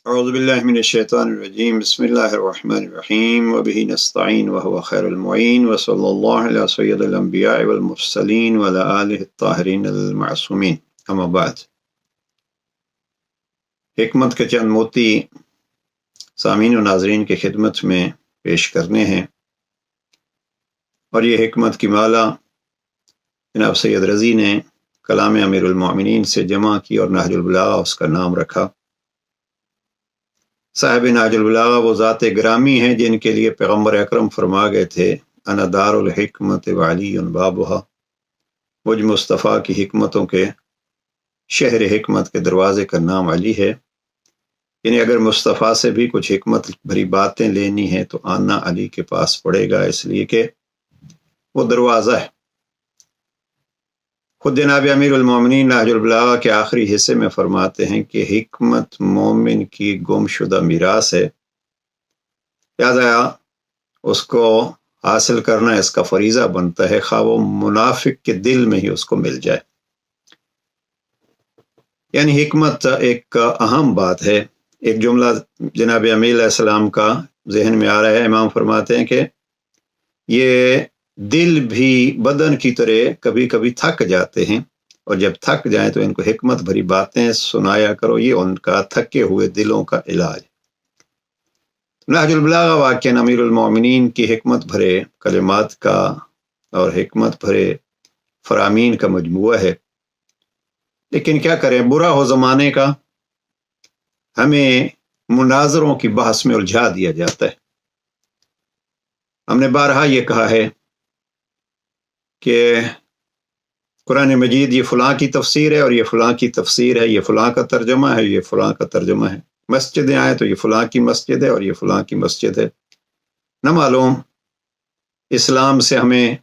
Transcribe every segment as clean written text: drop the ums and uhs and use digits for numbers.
اعوذ باللہ من الشیطان الرجیم بسم اللہ الرحمن الرحیم وبہ نستعین وهو خیر المعین وصلی اللہ علی سید الانبیاء والمرسلین وعلی آلہ الطاہرین المعصومین اما بعد۔ حکمت کے چند موتی سامعین و ناظرین کی خدمت میں پیش کرنے ہیں، اور یہ حکمت کی مالا جناب سید رضی نے کلام امیر المومنین سے جمع کی اور نہج البلاغہ اس کا نام رکھا۔ صاحب نہج البلاغہ وہ ذات گرامی ہیں جن کے لیے پیغمبر اکرم فرما گئے تھے انا دار الحکمت وعلی بابها، مجھ مصطفیٰ کی حکمتوں کے شہر حکمت کے دروازے کا نام علی ہے۔ یعنی اگر مصطفیٰ سے بھی کچھ حکمت بھری باتیں لینی ہیں تو آنا علی کے پاس پڑے گا، اس لیے کہ وہ دروازہ ہے۔ خود جناب امیر المومنین نہج البلاغہ کے آخری حصے میں فرماتے ہیں کہ حکمت مومن کی گم شدہ میراث ہے، لہذا اس کو حاصل کرنا اس کا فریضہ بنتا ہے، خواہ وہ منافق کے دل میں ہی اس کو مل جائے۔ یعنی حکمت ایک اہم بات ہے۔ ایک جملہ جناب امیر علیہ السلام کا ذہن میں آ رہا ہے، امام فرماتے ہیں کہ یہ دل بھی بدن کی طرح کبھی کبھی تھک جاتے ہیں، اور جب تھک جائیں تو ان کو حکمت بھری باتیں سنایا کرو، یہ ان کا تھکے ہوئے دلوں کا علاج۔ نہج البلاغہ واقعہ امیر المومنین کی حکمت بھرے کلمات کا اور حکمت بھرے فرامین کا مجموعہ ہے، لیکن کیا کریں، برا ہو زمانے کا، ہمیں مناظروں کی بحث میں الجھا دیا جاتا ہے۔ ہم نے بارہا یہ کہا ہے کہ قرآن مجید یہ فلاں کی تفسیر ہے اور یہ فلاں کی تفسیر ہے، یہ فلاں کا ترجمہ ہے، یہ فلاں کا ترجمہ ہے۔ مسجدیں آئیں تو یہ فلاں کی مسجد ہے اور یہ فلاں کی مسجد ہے۔ نہ معلوم اسلام سے ہمیں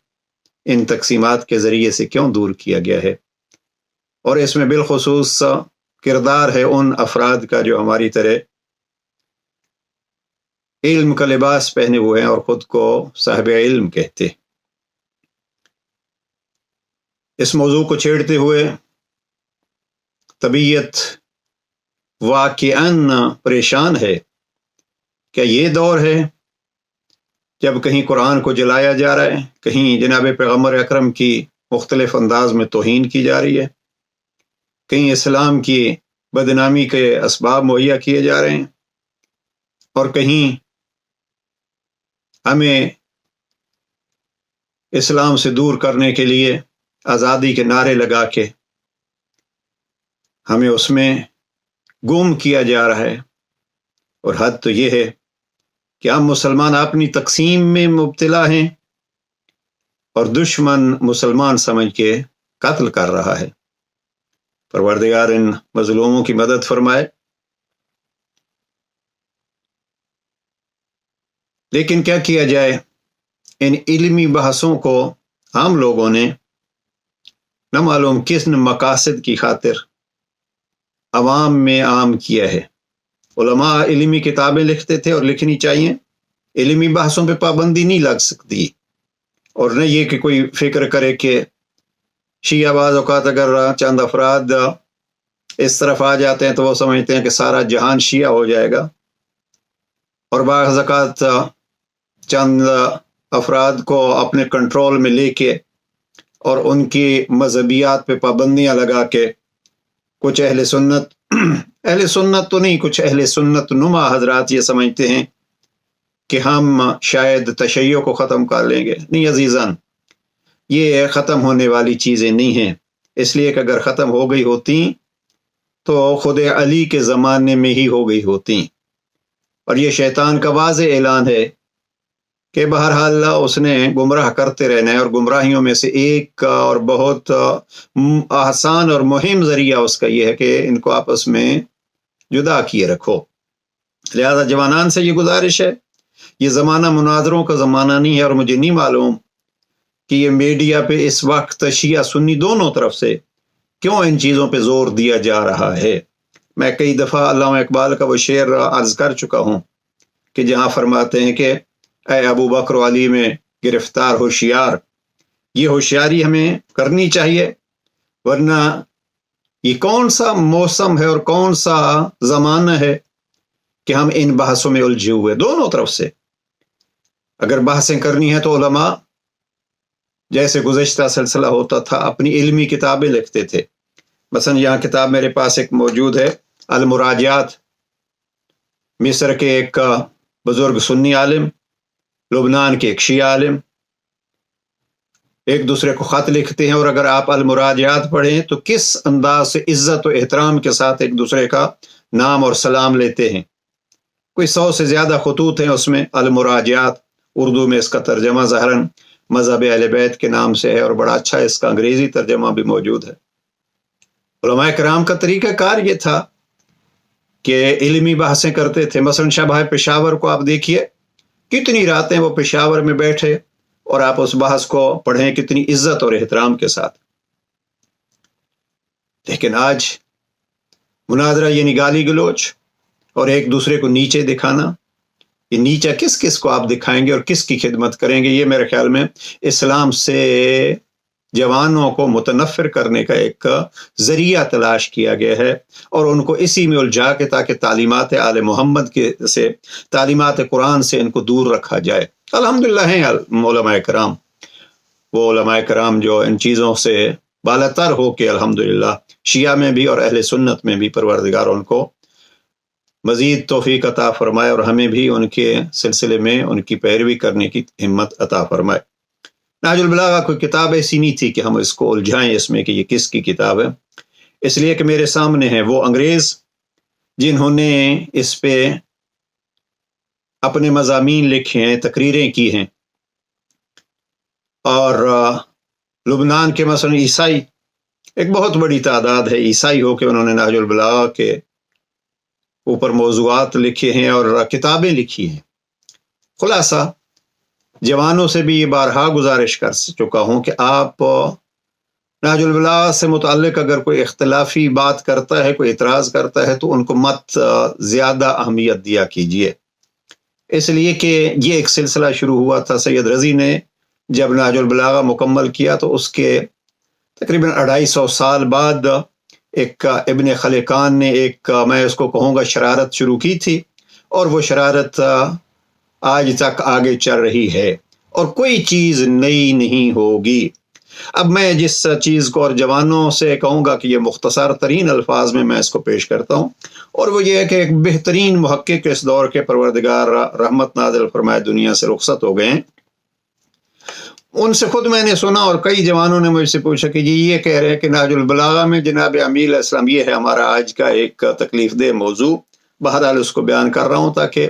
ان تقسیمات کے ذریعے سے کیوں دور کیا گیا ہے، اور اس میں بالخصوص کردار ہے ان افراد کا جو ہماری طرح علم کا لباس پہنے ہوئے ہیں اور خود کو صاحب علم کہتے۔ اس موضوع کو چھیڑتے ہوئے طبیعت واقعاً پریشان ہے۔ کیا یہ دور ہے جب کہیں قرآن کو جلایا جا رہا ہے، کہیں جناب پیغمبر اکرم کی مختلف انداز میں توہین کی جا رہی ہے، کہیں اسلام کی بدنامی کے اسباب مہیا کیے جا رہے ہیں، اور کہیں ہمیں اسلام سے دور کرنے کے لیے آزادی کے نعرے لگا کے ہمیں اس میں گم کیا جا رہا ہے۔ اور حد تو یہ ہے کہ ہم مسلمان اپنی تقسیم میں مبتلا ہیں اور دشمن مسلمان سمجھ کے قتل کر رہا ہے۔ پروردگار ان مظلوموں کی مدد فرمائے۔ لیکن کیا کیا جائے، ان علمی بحثوں کو ہم لوگوں نے نہ معلوم کس مقاصد کی خاطر عوام میں عام کیا ہے۔ علماء علمی کتابیں لکھتے تھے اور لکھنی چاہیے، علمی بحثوں پہ پابندی نہیں لگ سکتی، اور نہ یہ کہ کوئی فکر کرے کہ شیعہ بعض اوقات اگر چند افراد اس طرف آ جاتے ہیں تو وہ سمجھتے ہیں کہ سارا جہان شیعہ ہو جائے گا، اور بعض اوقات چند افراد کو اپنے کنٹرول میں لے کے اور ان کی مذہبیات پہ پابندیاں لگا کے کچھ اہل سنت تو نہیں، کچھ اہل سنت نما حضرات یہ سمجھتے ہیں کہ ہم شاید تشیع کو ختم کر لیں گے۔ نہیں عزیزان، یہ ختم ہونے والی چیزیں نہیں ہیں، اس لیے کہ اگر ختم ہو گئی ہوتی تو خود علی کے زمانے میں ہی ہو گئی ہوتی۔ اور یہ شیطان کا واضح اعلان ہے کہ بہرحال اس نے گمراہ کرتے رہنا ہے، اور گمراہیوں میں سے ایک اور بہت آسان اور مہم ذریعہ اس کا یہ ہے کہ ان کو آپس میں جدا کیے رکھو۔ لہذا جوانان سے یہ گزارش ہے، یہ زمانہ مناظروں کا زمانہ نہیں ہے، اور مجھے نہیں معلوم کہ یہ میڈیا پہ اس وقت شیعہ سنی دونوں طرف سے کیوں ان چیزوں پہ زور دیا جا رہا ہے۔ میں کئی دفعہ علامہ اقبال کا وہ شعر عرض کر چکا ہوں کہ جہاں فرماتے ہیں کہ اے ابو بکر و علی میں گرفتار ہوشیار، یہ ہوشیاری ہمیں کرنی چاہیے، ورنہ یہ کون سا موسم ہے اور کون سا زمانہ ہے کہ ہم ان بحثوں میں الجھے ہوئے دونوں طرف سے. اگر بحثیں کرنی ہیں تو علماء جیسے گزشتہ سلسلہ ہوتا تھا اپنی علمی کتابیں لکھتے تھے. مثلا یہاں کتاب میرے پاس ایک موجود ہے، المراجعات، مصر کے ایک بزرگ سنی عالم، لبنان کے ایک شیعہ عالم ایک دوسرے کو خط لکھتے ہیں، اور اگر آپ المراجعات پڑھیں تو کس انداز سے عزت و احترام کے ساتھ ایک دوسرے کا نام اور سلام لیتے ہیں. کوئی 100 سے زیادہ خطوط ہیں اس میں. المراجعات اردو میں اس کا ترجمہ ظاہراً مذہب اہل بیت کے نام سے ہے، اور بڑا اچھا اس کا انگریزی ترجمہ بھی موجود ہے. علماء کرام کا طریقہ کار یہ تھا کہ علمی بحثیں کرتے تھے. مثلا شاہ بھائی پشاور کو آپ دیکھیے، کتنی راتیں وہ پشاور میں بیٹھے اور آپ اس بحث کو پڑھیں کتنی عزت اور احترام کے ساتھ. لیکن آج مناظرہ یعنی گالی گلوچ اور ایک دوسرے کو نیچے دکھانا. یہ نیچا کس کس کو آپ دکھائیں گے اور کس کی خدمت کریں گے؟ یہ میرے خیال میں اسلام سے جوانوں کو متنفر کرنے کا ایک ذریعہ تلاش کیا گیا ہے، اور ان کو اسی میں الجھا کے تاکہ تعلیمات آل محمد کے سے، تعلیمات قرآن سے ان کو دور رکھا جائے. الحمدللہ ہیں علماء کرام، وہ علماء کرام جو ان چیزوں سے بالاتر ہو کے الحمدللہ شیعہ میں بھی اور اہل سنت میں بھی پروردگار ان کو مزید توفیق عطا فرمائے، اور ہمیں بھی ان کے سلسلے میں ان کی پیروی کرنے کی ہمت عطا فرمائے. نہج البلاغہ کوئی کتاب ایسی نہیں تھی کہ ہم اس کو الجھائیں اس میں کہ یہ کس کی کتاب ہے، اس لیے کہ میرے سامنے ہیں وہ انگریز جنہوں نے اس پہ اپنے مضامین لکھے ہیں، تقریریں کی ہیں. اور لبنان کے مثلا عیسائی، ایک بہت بڑی تعداد ہے عیسائی ہو کہ انہوں نے نہج البلاغہ کے اوپر موضوعات لکھے ہیں اور کتابیں لکھی ہیں. خلاصہ جوانوں سے بھی یہ بارہا گزارش کر چکا ہوں کہ آپ نہج البلاغہ سے متعلق اگر کوئی اختلافی بات کرتا ہے، کوئی اعتراض کرتا ہے، تو ان کو مت زیادہ اہمیت دیا کیجیے. اس لیے کہ یہ ایک سلسلہ شروع ہوا تھا. سید رضی نے جب نہج البلاغہ مکمل کیا تو اس کے تقریباً 250 سال بعد ایک ابن خلقان نے ایک، میں اس کو کہوں گا، شرارت شروع کی تھی، اور وہ شرارت آج تک آگے چل رہی ہے، اور کوئی چیز نئی نہیں ہوگی. اب میں جس چیز کو اور جوانوں سے کہوں گا کہ یہ مختصر ترین الفاظ میں اس کو پیش کرتا ہوں، اور وہ یہ ہے کہ ایک بہترین محقق اس دور کے پروردگار رحمت نازل فرمائے دنیا سے رخصت ہو گئے ہیں. ان سے خود میں نے سنا، اور کئی جوانوں نے مجھ سے پوچھا کہ جی یہ کہہ رہے ہیں کہ نہج البلاغہ میں جناب امیر علیہ السلام، یہ ہے ہمارا آج کا ایک تکلیف دہ موضوع. بہرحال اس کو بیان کر رہا ہوں تاکہ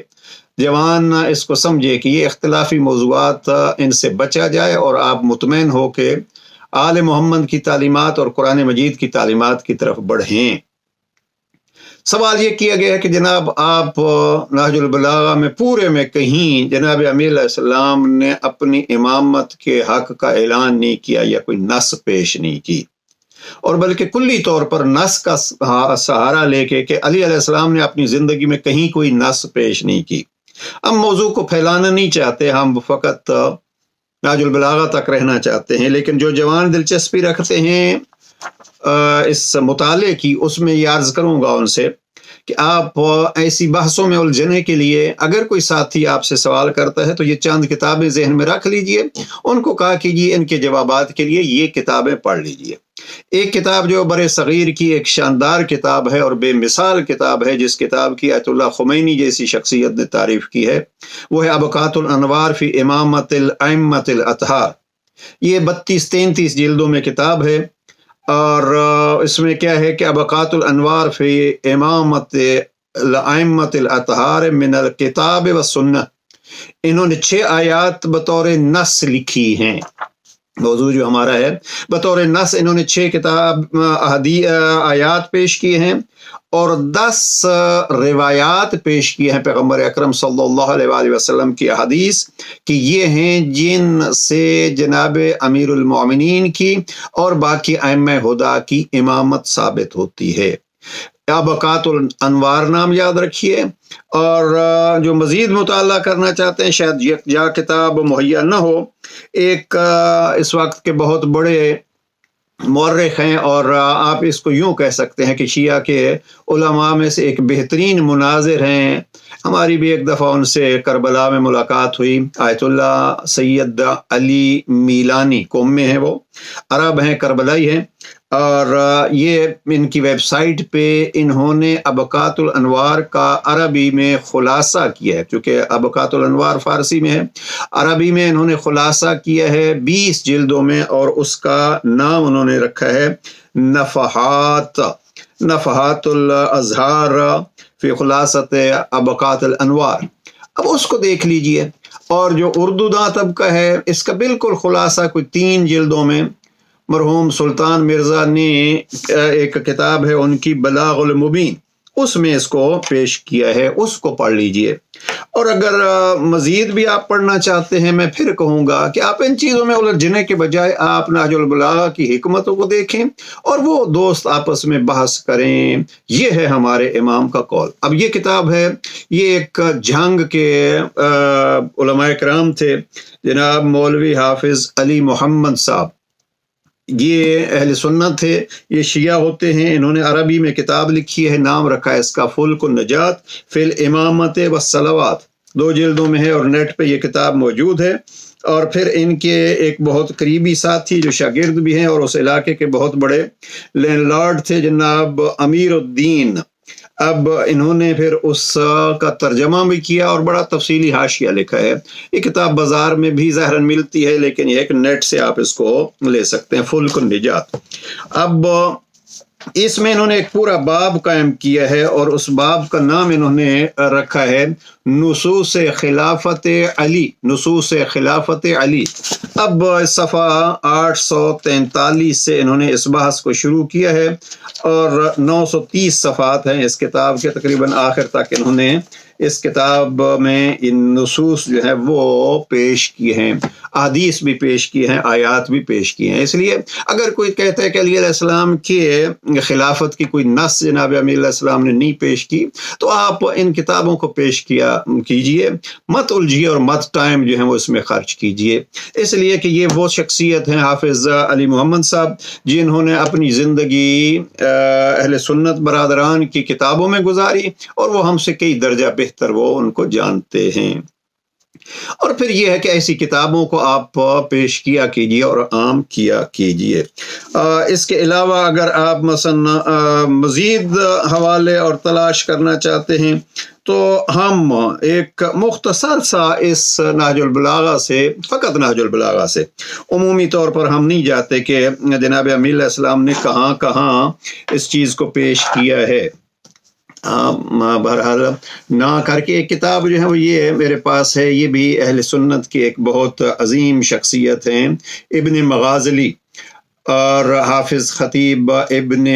جوان اس کو سمجھے کہ یہ اختلافی موضوعات ان سے بچا جائے، اور آپ مطمئن ہو کہ آل محمد کی تعلیمات اور قرآن مجید کی تعلیمات کی طرف بڑھیں. سوال یہ کیا گیا ہے کہ جناب آپ نہج البلاغہ میں پورے میں کہیں جناب امیر علیہ السلام نے اپنی امامت کے حق کا اعلان نہیں کیا یا کوئی نص پیش نہیں کی، اور بلکہ کلی طور پر نص کا سہارا لے کے کہ علی علیہ السلام نے اپنی زندگی میں کہیں کوئی نص پیش نہیں کی. ہم موضوع کو پھیلانا نہیں چاہتے، ہم فقط نہج البلاغہ تک رہنا چاہتے ہیں. لیکن جو جوان دلچسپی رکھتے ہیں اس مطالعے کی، اس میں یہ عرض کروں گا ان سے کہ آپ ایسی بحثوں میں الجھنے کے لیے اگر کوئی ساتھی آپ سے سوال کرتا ہے تو یہ چند کتابیں ذہن میں رکھ لیجئے، ان کو کہا کیجئے ان کے جوابات کے لیے یہ کتابیں پڑھ لیجئے. ایک کتاب جو بر صغیر کی ایک شاندار کتاب ہے اور بے مثال کتاب ہے، جس کتاب کی آیت اللہ خمینی جیسی شخصیت نے تعریف کی ہے، وہ ہے ابقات الانوار فی امامت الائمۃ الاطہار. یہ 32-33 جلدوں میں کتاب ہے، اور اس میں کیا ہے کہ ابقات الانوار فی امامت الائمۃ الاطہار من الکتاب والسنہ. انہوں نے 6 آیات بطور نص لکھی ہیں. موضوع جو ہمارا ہے بطور نص انہوں نے 6 آیات پیش کیے ہیں، اور 10 روایات پیش کی ہیں پیغمبر اکرم صلی اللہ علیہ وآلہ وسلم کی احادیث، کہ یہ ہیں جن سے جناب امیر المومنین کی اور باقی ائمہ ہدیٰ کی امامت ثابت ہوتی ہے. ابقات الانوار نام یاد رکھیے، اور جو مزید مطالعہ کرنا چاہتے ہیں، شاید یا کتاب مہیا نہ ہو، ایک اس وقت کے بہت بڑے مورخ ہیں، اور آپ اس کو یوں کہہ سکتے ہیں کہ شیعہ کے علماء میں سے ایک بہترین مناظر ہیں۔ ہماری بھی ایک دفعہ ان سے کربلا میں ملاقات ہوئی۔ آیت اللہ سید علی میلانی قوم میں ہیں، وہ عرب ہیں، کربلائی ہیں، اور یہ ان کی ویب سائٹ پہ انہوں نے ابقات الانوار کا عربی میں خلاصہ کیا ہے، کیونکہ ابقات الانوار فارسی میں ہے، عربی میں انہوں نے خلاصہ کیا ہے 20 جلدوں میں، اور اس کا نام انہوں نے رکھا ہے نفحات الازہار فی خلاصت ابقات الانوار۔ اب اس کو دیکھ لیجئے، اور جو اردو داں طبقہ ہے اس کا بالکل خلاصہ کوئی 3 جلدوں میں مرحوم سلطان مرزا نے ایک کتاب ہے ان کی بلاغ المبین، اس میں اس کو پیش کیا ہے، اس کو پڑھ لیجئے۔ اور اگر مزید بھی آپ پڑھنا چاہتے ہیں، میں پھر کہوں گا کہ آپ ان چیزوں میں الجھنے کے بجائے آپ نہج البلاغہ کی حکمتوں کو دیکھیں اور وہ دوست آپس میں بحث کریں۔ یہ ہے ہمارے امام کا قول۔ اب یہ کتاب ہے، یہ ایک جھنگ کے علماء کرام تھے، جناب مولوی حافظ علی محمد صاحب، یہ اہل سنت تھے، یہ شیعہ ہوتے ہیں۔ انہوں نے عربی میں کتاب لکھی ہے، نام رکھا ہے اس کا فلک النجات فی الامامت والصلوات، 2 جلدوں میں ہے، اور نیٹ پہ یہ کتاب موجود ہے۔ اور پھر ان کے ایک بہت قریبی ساتھی جو شاگرد بھی ہیں اور اس علاقے کے بہت بڑے لینڈ لارڈ تھے، جناب امیر الدین، اب انہوں نے پھر اس کا ترجمہ بھی کیا اور بڑا تفصیلی حاشیہ لکھا ہے۔ یہ کتاب بازار میں بھی ظاہراً ملتی ہے، لیکن یہ ایک نیٹ سے آپ اس کو لے سکتے ہیں، فلک النجات۔ اب اس میں انہوں نے ایک پورا باب قائم کیا ہے، اور اس باب کا نام انہوں نے رکھا ہے نصوص خلافت علی، نصوص خلافت علی۔ اب صفحہ 843 سے انہوں نے اس بحث کو شروع کیا ہے، اور 930 صفحات ہیں اس کتاب کے، تقریباً آخر تک انہوں نے اس کتاب میں ان نصوص جو ہے وہ پیش کیے ہیں، احادیث بھی پیش کیے ہیں، آیات بھی پیش کیے ہیں۔ اس لیے اگر کوئی کہتا ہے کہ علی علیہ السلام کے خلافت کی کوئی نص جناب امیر علیہ السلام نے نہیں پیش کی، تو آپ ان کتابوں کو پیش کیجئے، مت الجھیے اور مت ٹائم جو ہے وہ اس میں خرچ کیجئے، اس لیے کہ یہ وہ شخصیت ہیں حافظ علی محمد صاحب جنہوں نے اپنی زندگی اہل سنت برادران کی کتابوں میں گزاری، اور وہ ہم سے کئی درجہ بہتر وہ ان کو جانتے ہیں۔ اور پھر یہ ہے کہ ایسی کتابوں کو آپ پیش کیا کیجئے اور عام کیا کیجئے۔ اس کے علاوہ اگر آپ مثلا مزید حوالے اور تلاش کرنا چاہتے ہیں تو ہم ایک مختصر سا اس نہج البلاغہ سے، فقط نہج البلاغہ سے، عمومی طور پر ہم نہیں جاتے کہ جناب امیر علیہ السلام نے کہاں کہاں اس چیز کو پیش کیا ہے، بہرحال نہ کر کے ایک کتاب جو ہے وہ یہ میرے پاس ہے، یہ بھی اہل سنت کی ایک بہت عظیم شخصیت ہیں، ابن مغازلی، اور حافظ خطیب ابن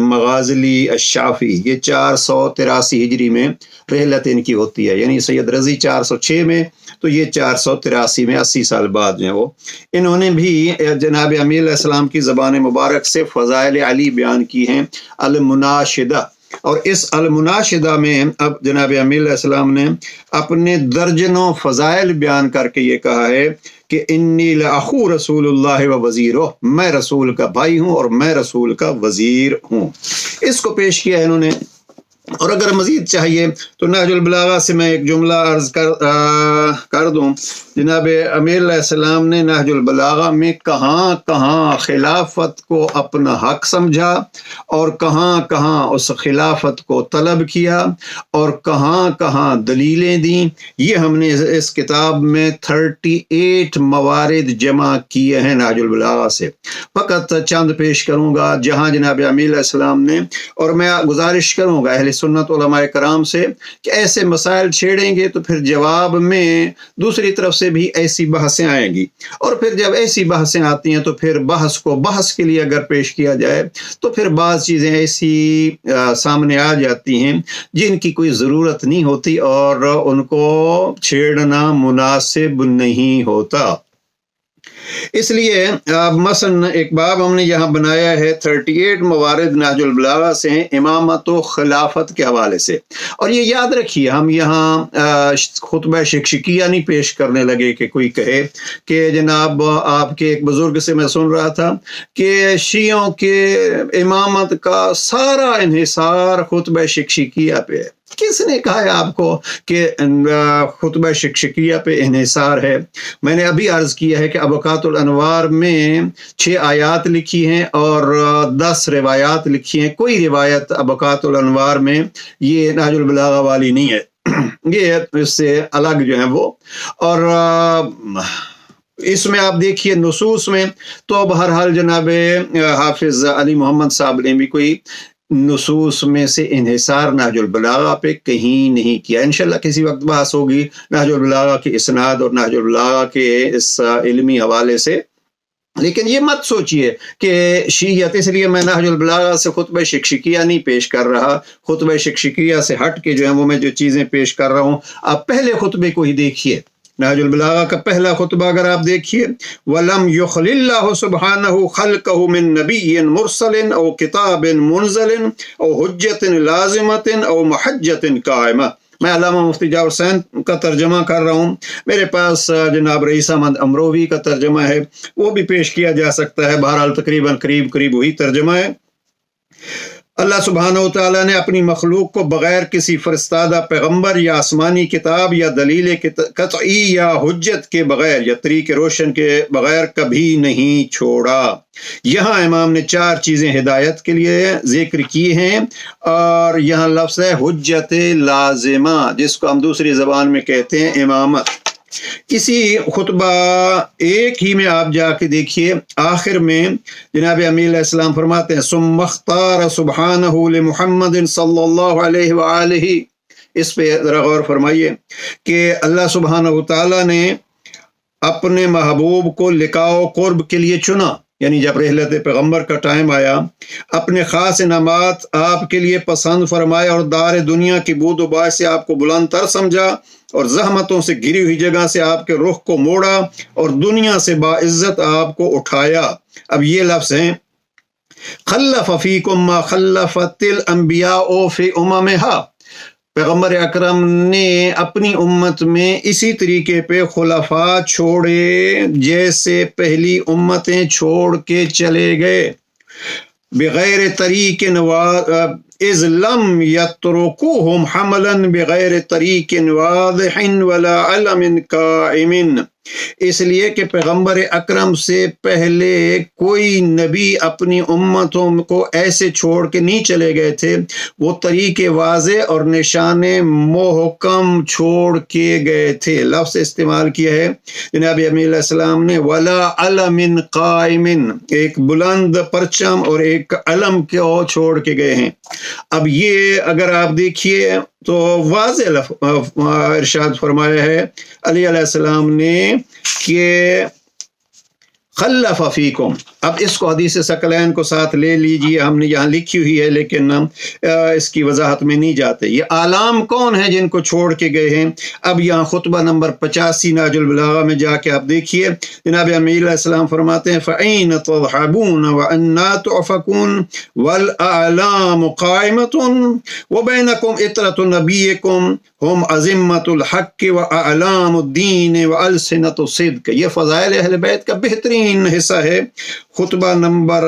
مغازلی الشافی، یہ 483 ہجری میں رحلت ان کی ہوتی ہے، یعنی سید رضی 406 میں، تو یہ 483 میں 80 سال بعد جو ہے وہ انہوں نے بھی جناب امیر علیہ السلام کی زبان مبارک سے فضائل علی بیان کی ہیں، المناشدہ۔ اور اس المناشدہ میں اب جناب امیر علیہ السلام نے اپنے درجنوں فضائل بیان کر کے یہ کہا ہے کہ انی لاخو رسول اللہ و وزیرہ، میں رسول کا بھائی ہوں اور میں رسول کا وزیر ہوں، اس کو پیش کیا ہے انہوں نے۔ اور اگر مزید چاہیے تو نہج البلاغہ سے میں ایک جملہ عرض کر دوں، جناب امیر علیہ السلام نے نہج البلاغہ میں کہاں کہاں خلافت کو اپنا حق سمجھا، اور کہاں کہاں اس خلافت کو طلب کیا، اور کہاں کہاں دلیلیں دیں، یہ ہم نے اس کتاب میں 38 موارد جمع کیے ہیں نہج البلاغہ سے۔ فقط چند پیش کروں گا جہاں جناب امیر علیہ السلام نے، اور میں گزارش کروں گا اہل سنت علماء کرام سے کہ ایسے مسائل چھیڑیں گے تو پھر جواب میں دوسری طرف سے بھی ایسی بحثیں آئیں گی، اور پھر جب ایسی بحثیں آتی ہیں تو پھر بحث کو بحث کے لیے اگر پیش کیا جائے تو پھر بعض چیزیں ایسی سامنے آ جاتی ہیں جن کی کوئی ضرورت نہیں ہوتی اور ان کو چھیڑنا مناسب نہیں ہوتا۔ اس لیے مثلا ایک باب ہم نے یہاں بنایا ہے 38 موارد نہج البلاغہ سے ہیں امامت و خلافت کے حوالے سے، اور یہ یاد رکھیے ہم یہاں خطبہ شکشکیہ نہیں پیش کرنے لگے کہ کوئی کہے کہ جناب آپ کے ایک بزرگ سے میں سن رہا تھا کہ شیعوں کے امامت کا سارا انحصار خطبہ شکشکیہ پہ ہے۔ کس نے کہا ہے آپ کو کہ خطبہ شکشکیہ پہ انحصار ہے؟ میں نے ابھی عرض کیا ہے کہ ابقات الانوار میں 6 آیات لکھی ہیں اور 10 روایات لکھی ہیں۔ کوئی روایت ابقات الانوار میں یہ نہج البلاغہ والی نہیں ہے، یہ اس سے الگ جو ہیں وہ۔ اور اس میں آپ دیکھیے نصوص میں تو بہرحال جناب حافظ علی محمد صاحب نے بھی کوئی نصوص میں سے انحصار نہج البلاغہ پہ کہیں نہیں کیا۔ انشاءاللہ کسی وقت بحث ہوگی نہج البلاغہ کے اسناد اور نہج البلاغہ کے اس علمی حوالے سے، لیکن یہ مت سوچئے کہ شیعت، اس لیے میں نہج البلاغہ سے خطبہ شکشکیہ نہیں پیش کر رہا، خطبہ شکشکیہ سے ہٹ کے جو ہے وہ میں جو چیزیں پیش کر رہا ہوں آپ پہلے خطبے کو ہی دیکھیے۔ نہج البلاغہ کا پہلا خطبہ اگر آپ دیکھیے، وَلَمْ يُخْلِ اللَّهُ سُبْحَانَهُ خَلْقَهُ مِن نَبِيٍّ مُرْسَلٍ أَوْ كِتَابٍ مُنزَلٍ أَوْ حُجَّةٍ لَازِمَةٍ أَوْ مُحَجَّةٍ قَائِمَةٍ۔ میں علامہ مفتی جعفر حسین کا ترجمہ کر رہا ہوں، میرے پاس جناب رئیس احمد امروی کا ترجمہ ہے، وہ بھی پیش کیا جا سکتا ہے، بہرحال تقریباً قریب وہی ترجمہ ہے۔ اللہ سبحانہ وتعالیٰ نے اپنی مخلوق کو بغیر کسی فرستادہ پیغمبر یا آسمانی کتاب یا دلیل قطعی یا حجت کے بغیر یا طریق روشن کے بغیر کبھی نہیں چھوڑا۔ یہاں امام نے 4 چیزیں ہدایت کے لیے ذکر کی ہیں، اور یہاں لفظ ہے حجت لازمہ، جس کو ہم دوسری زبان میں کہتے ہیں امامت۔ اسی خطبہ ایک ہی میں آپ جا کے دیکھیے، آخر میں جناب امیر علیہ السلام فرماتے ہیں ثم اختار سبحانہ لمحمد صلی اللہ علیہ وآلہ۔ اس پہ ذرا غور فرمائیے کہ اللہ سبحانہ وتعالیٰ نے اپنے محبوب کو لقاء و قرب کے لیے چنا، یعنی جب رحلت پیغمبر کا ٹائم آیا، اپنے خاص انعامات آپ کے لیے پسند فرمائے اور دار دنیا کی بود و باش سے آپ کو بلند تر سمجھا، اور زحمتوں سے گھری ہوئی جگہ سے آپ کے رخ کو موڑا اور دنیا سے باعزت آپ کو اٹھایا۔ اب یہ لفظ ہیں خلف فیکم ما خلفت الانبیاء فی اممہا، پیغمبر اکرم نے اپنی امت میں اسی طریقے پہ خلفاء چھوڑے جیسے پہلی امتیں چھوڑ کے چلے گئے، بغیر طریق اذ لم یترکوہم حملا بغیر طریق واضح ولا علم قائم۔ اس لیے کہ پیغمبر اکرم سے پہلے کوئی نبی اپنی امتوں کو ایسے چھوڑ کے نہیں چلے گئے تھے، وہ طریق واضح اور نشان محکم چھوڑ کے گئے تھے۔ لفظ استعمال کیا ہے جناب امیر علیہ السلام نے ولا علم قائم، ایک بلند پرچم اور ایک علم کو چھوڑ کے گئے ہیں۔ اب یہ اگر آپ دیکھیے تو واضح ارشاد فرمایا ہے علی علیہ السلام نے کہ خلف فیکم۔ اب اس کو حدیث ثقلین کو ساتھ لے لیجیے، ہم نے یہاں لکھی ہوئی ہے لیکن اس کی وضاحت میں نہیں جاتے۔ یہ اعلام کون ہیں جن کو چھوڑ کے گئے ہیں؟ اب یہاں خطبہ نمبر 85 نہج البلاغہ میں جا کے آپ دیکھیے، جناب امیر علیہ السلام فرماتے ہیں فَأَيْنَ تَضْحَبُونَ وَأَنَّا تُعْفَكُونَ وَالْأَعْلَامُ قَائِمَةٌ وَبَيْنَكُمْ عِتْرَةُ نَبِيِّكُمْ ہم عظمت الحق و اعلام الدین و السنت الصدق۔ یہ فضائل اہل بیت کا بہترین حصہ ہے۔ خطبہ نمبر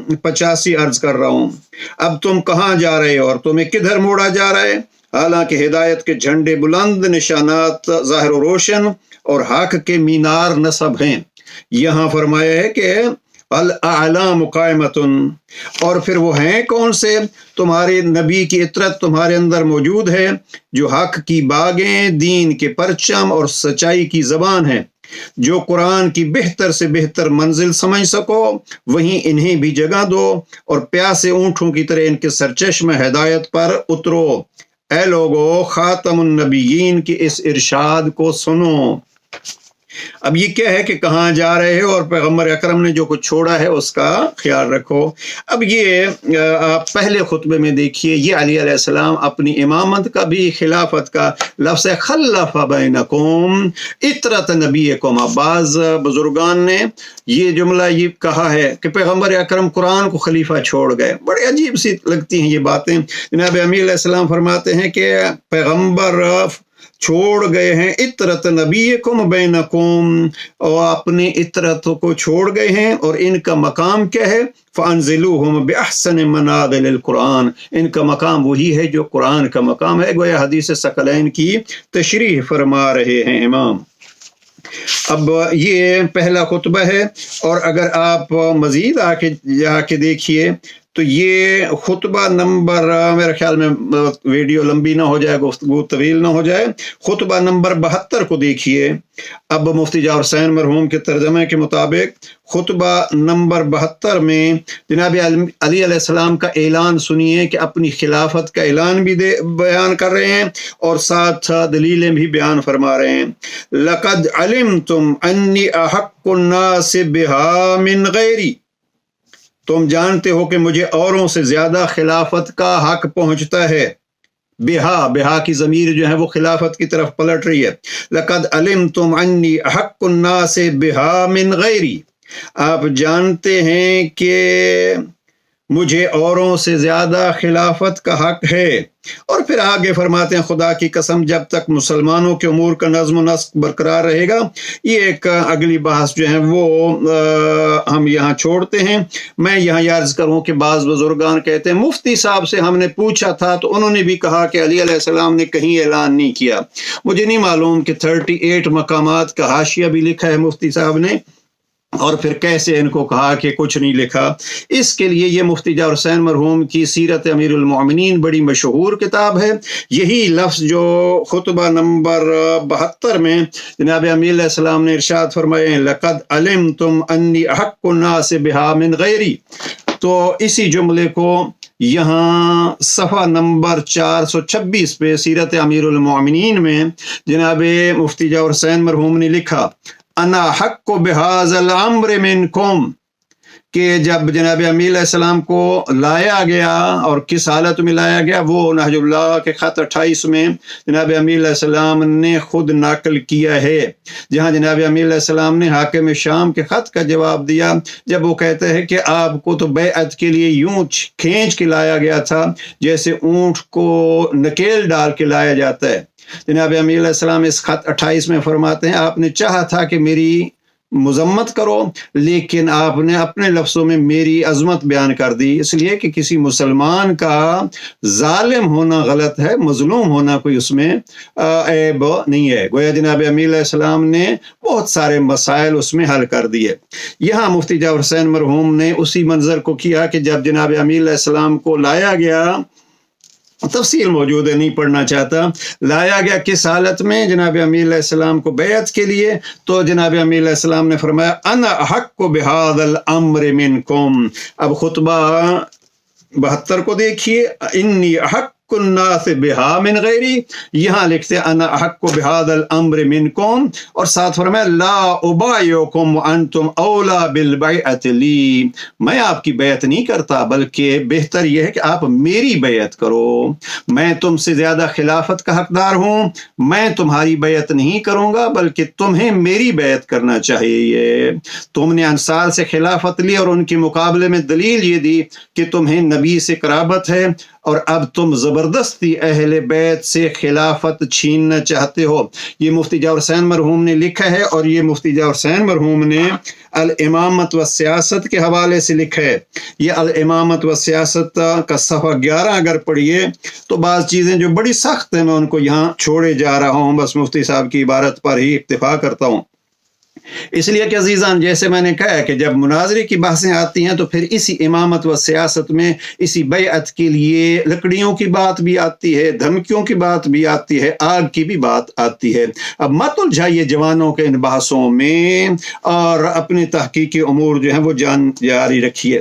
85 عرض کر رہا ہوں، اب تم کہاں جا رہے ہو اور تمہیں کدھر موڑا جا رہا ہے؟ حالانکہ ہدایت کے جھنڈے بلند، نشانات ظاہر و روشن اور حق کے مینار نصب ہیں۔ یہاں فرمایا ہے کہ الاعلام قائمتن، اور پھر وہ ہیں کون سے؟ تمہارے نبی کی اطرت تمہارے اندر موجود ہے، جو حق کی باغیں، دین کے پرچم اور سچائی کی زبان ہے۔ جو قرآن کی بہتر سے بہتر منزل سمجھ سکو وہیں انہیں بھی جگہ دو، اور پیاسے اونٹوں کی طرح ان کے سرچشمہ ہدایت پر اترو۔ اے لوگو، خاتم النبیین کے اس ارشاد کو سنو۔ اب یہ کیا ہے کہ کہاں جا رہے ہو اور پیغمبر اکرم نے جو کچھ چھوڑا ہے اس کا خیال رکھو۔ اب یہ آپ پہلے خطبے میں دیکھیے، یہ علی علیہ السلام اپنی امامت کا بھی، خلافت کا لفظ خلف بینکم اطرت نبیکم، بعض بزرگان نے یہ جملہ یہ کہا ہے کہ پیغمبر اکرم قرآن کو خلیفہ چھوڑ گئے۔ بڑے عجیب سی لگتی ہیں یہ باتیں۔ جناب امیر علیہ السلام فرماتے ہیں کہ پیغمبر چھوڑ گئے ہیں اطرت نبیکم بینکم، اور اپنی اطرت کو چھوڑ گئے ہیں، اور ان کا مقام کیا ہے؟ فانزلوہم باحسن منازل القرآن، ان کا مقام وہی ہے جو قرآن کا مقام ہے۔ گویا حدیث ثقلین کی تشریح فرما رہے ہیں امام۔ اب یہ پہلا خطبہ ہے، اور اگر آپ مزید جا کے دیکھیے تو یہ خطبہ نمبر، میرے خیال میں ویڈیو لمبی نہ ہو جائے، گفتگو طویل نہ ہو جائے، خطبہ نمبر 72 کو دیکھیے۔ اب مفتی جعفر حسین مرحوم کے ترجمے کے مطابق خطبہ نمبر 72 میں جناب علی علیہ السلام کا اعلان سنیے کہ اپنی خلافت کا اعلان بھی بیان کر رہے ہیں اور ساتھ دلیلیں بھی بیان فرما رہے ہیں۔ لقد علمتم انی احق الناس بہا من غیری، تم جانتے ہو کہ مجھے اوروں سے زیادہ خلافت کا حق پہنچتا ہے۔ بہا کی ضمیر جو ہے وہ خلافت کی طرف پلٹ رہی ہے۔ لقد علمتم انی احق الناس بہا من غیری، آپ جانتے ہیں کہ مجھے اوروں سے زیادہ خلافت کا حق ہے۔ اور پھر آگے فرماتے ہیں خدا کی قسم جب تک مسلمانوں کے امور کا نظم و نسق برقرار رہے گا۔ یہ ایک اگلی بحث جو ہے وہ ہم یہاں چھوڑتے ہیں۔ میں یہاں یہ عرض کروں کہ بعض بزرگان کہتے ہیں مفتی صاحب سے ہم نے پوچھا تھا تو انہوں نے بھی کہا کہ علی علیہ السلام نے کہیں اعلان نہیں کیا۔ مجھے نہیں معلوم کہ 38 مقامات کا حاشیہ بھی لکھا ہے مفتی صاحب نے، اور پھر کیسے ان کو کہا کہ کچھ نہیں لکھا۔ اس کے لیے یہ مفتی جعفر حسین مرحوم کی سیرت امیر المومنین بڑی مشہور کتاب ہے۔ یہی لفظ جو خطبہ نمبر 72 میں جناب امیر علیہ السلام نے ارشاد فرمائے لقد علمتم انی احق الناس بہا من غیری، تو اسی جملے کو یہاں صفحہ نمبر 426 پہ سیرت امیر المومنین میں جناب مفتی جعفر حسین مرحوم نے لکھا انا حق بہذا الامر منکم، کہ جب جناب امیر علیہ السلام کو لایا گیا اور کس حالت میں لایا گیا، وہ نہج اللہ کے خط 28 میں جناب امیر علیہ السلام نے خود نقل کیا ہے، جہاں جناب امیر علیہ السلام نے حاکم شام کے خط کا جواب دیا، جب وہ کہتے ہیں کہ آپ کو تو بیعت کے لیے یوں کھینچ کے لایا گیا تھا جیسے اونٹ کو نکیل ڈال کے لایا جاتا ہے۔ جناب امیر علیہ السلام اس خط 28 میں فرماتے ہیں آپ نے چاہا تھا کہ میری مذمت کرو، لیکن آپ نے اپنے لفظوں میں میری عظمت بیان کر دی، اس لیے کہ کسی مسلمان کا ظالم ہونا غلط ہے، مظلوم ہونا کوئی اس میں عیب نہیں ہے۔ گویا جناب امیر علیہ السلام نے بہت سارے مسائل اس میں حل کر دیے۔ یہاں مفتی جعفر حسین مرحوم نے اسی منظر کو کیا کہ جب جناب امیر علیہ السلام کو لایا گیا، تفصیل موجود ہے نہیں پڑھنا چاہتا، لایا گیا کس حالت میں جناب امیر علیہ السلام کو بیعت کے لیے، تو جناب امیر علیہ السلام نے فرمایا انا احق بہذا الامر منکم۔ اب خطبہ 72 کو دیکھیے، انی احق الناس بہا من غیری، یہاں لکھتے انا احق بہذا الامر منکم، اور ساتھ فرمایا لا ابایعکم وانتم اولا بالبیعۃ لی، میں آپ کی بیعت نہیں کرتا بلکہ بہتر یہ ہے کہ آپ میری بیعت کرو، میں تم سے زیادہ خلافت کا حقدار ہوں، میں تمہاری بیعت نہیں کروں گا بلکہ تمہیں میری بیعت کرنا چاہیے۔ تم نے انصار سے خلافت لی اور ان کے مقابلے میں دلیل یہ دی کہ تمہیں نبی سے قرابت ہے، اور اب تم زبردستی اہل بیت سے خلافت چھیننا چاہتے ہو۔ یہ مفتی جعفر حسین مرحوم نے لکھا ہے، اور یہ مفتی جعفر حسین مرحوم نے الامامت و سیاست کے حوالے سے لکھا ہے۔ یہ الامامت و سیاست کا صفحہ 11 اگر پڑھیے تو بعض چیزیں جو بڑی سخت ہیں میں ان کو یہاں چھوڑے جا رہا ہوں، بس مفتی صاحب کی عبارت پر ہی اکتفا کرتا ہوں، اس لیے کہ عزیزان جیسے میں نے کہا کہ جب مناظرے کی بحثیں آتی ہیں تو پھر اسی امامت و سیاست میں اسی بیعت کے لیے لکڑیوں کی بات بھی آتی ہے، دھمکیوں کی بات بھی آتی ہے، آگ کی بھی بات آتی ہے۔ اب مت الجھائیے جوانوں کے ان بحثوں میں، اور اپنے تحقیقی امور جو ہیں وہ جاری رکھیے۔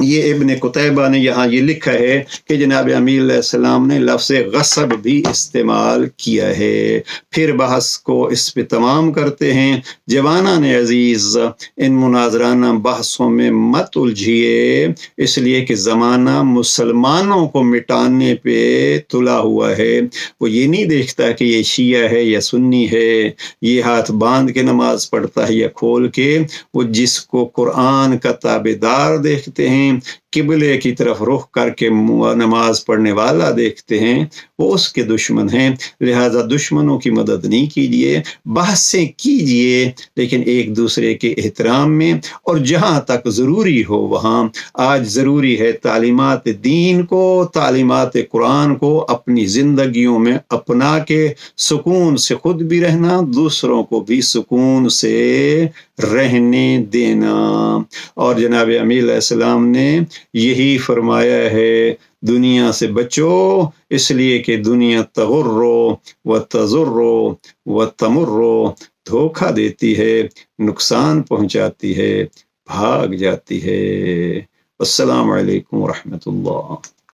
یہ ابن قتیبہ نے یہاں یہ لکھا ہے کہ جناب امیر علیہ السلام نے لفظ غصب بھی استعمال کیا ہے۔ پھر بحث کو اس پہ تمام کرتے ہیں، جوانان عزیز ان مناظرانہ بحثوں میں مت الجھیے، اس لیے کہ زمانہ مسلمانوں کو مٹانے پہ تلا ہوا ہے۔ وہ یہ نہیں دیکھتا کہ یہ شیعہ ہے یا سنی ہے، یہ ہاتھ باندھ کے نماز پڑھتا ہے یا کھول کے، وہ جس کو قرآن کا تابعدار دیکھتے ہیں، قبلے کی طرف رخ کر کے نماز پڑھنے والا دیکھتے ہیں، وہ اس کے دشمن ہیں۔ لہذا دشمنوں کی مدد نہیں کیجیے، بحثیں کیجیے لیکن ایک دوسرے کے احترام میں، اور جہاں تک ضروری ہو وہاں۔ آج ضروری ہے تعلیمات دین کو، تعلیمات قرآن کو اپنی زندگیوں میں اپنا کے سکون سے خود بھی رہنا، دوسروں کو بھی سکون سے رہنے دینا۔ اور جناب امیر علیہ السلام نے یہی فرمایا ہے، دنیا سے بچو، اس لیے کہ دنیا تغرو و تضرو و تمرو، دھوکہ دیتی ہے، نقصان پہنچاتی ہے، بھاگ جاتی ہے۔ السلام علیکم ورحمۃ اللہ۔